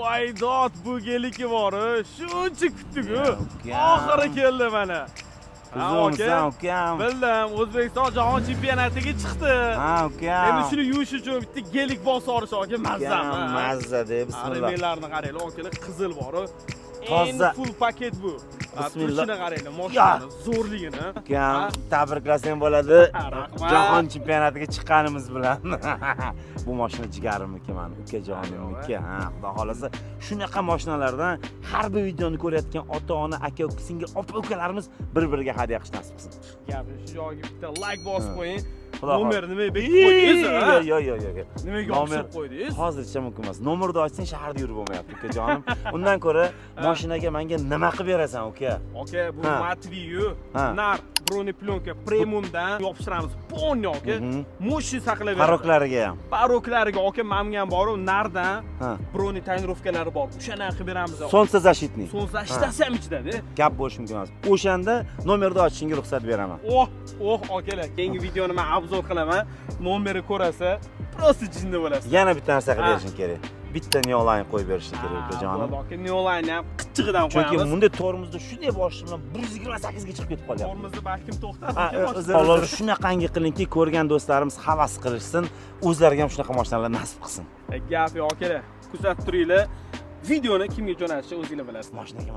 Voydod bu geliki bor. Shuncha kutdik-ku. uka. Oxiri keldi mana. Uzunsan ukam. Bildim, O'zbekiston jahon chempionatiga chiqdi. Ha uka. Endi shuni yuvish uchun bitta gelik bosib olish aka mazzami. Mazza deb bismillah. Aramelarni qaranglar, akalar qizil bor. Toza. Full paket bu. Bismillah. Shuni qaranglar, mashinani zo'rligini. Ukam, tabriklasang bo'ladi. Rahmat. Jahon chempionatiga chiqqanimiz bilan. Bu mashina jigarimniki meni, ukajonimniki. Ha, xudo xolasa shunaqa mashinalardan har bir videoni ko'rayotgan ota-ona, aka, singil, opa-ukalarimiz bir-biriga hadya qilish nasib qilsin. Gapi shu joyga bitta like bosib qo'ying. Xudo Nomer nimaga bekib qo'ydingiz? Yo'q. Nimaga yopishib qo'ydingiz? Hozircha mumkin emas. Nomerni ochsang shaharda yurib bo'lmayapti, ukajonim. Undan ko'ra mashinaga menga nima qilib berasan, uka? Aka, bu Matviyu, Ha. nar broneplyonka premiumdan yopishtiramiz. Полный aka. Mushi saqlab beradi. Paroklariga ham. Paroklariga aka mamgan bor, nardan Ha. brone tonirovkalari bor. O'shani qilib beramiz. Солнце защитный. So'nsa ishtasi ham ichida-da. Gap bo'lishi mumkin emas. O'shanda nomerni ochishingga ruxsat beraman. Akalar, keyingi videoni men obzor qilaman. Nomeri ko'rasa, просто jinni bo'lasiz. Yana bitta narsa qilib berishing kerak. Bitta neoline qo'yib berishing kerak, ukajonim. Aka, neoline ham qichig'idan qo'yamiz. Chunki bunday tormozda shunday boshish bilan 128 ga chiqib ketib qolyapti. Tormozni balkim to'xtatib. Alloh shunaqangi qilingki, ko'rgan do'stlarimiz havas qilishsin, o'zlariga ham shunaqa mashinalar nasib qilsin. Gapi akalar, kuzatib turinglar. Videoni kimga jo'natishni o'zinglar bilasiz. Mashinaga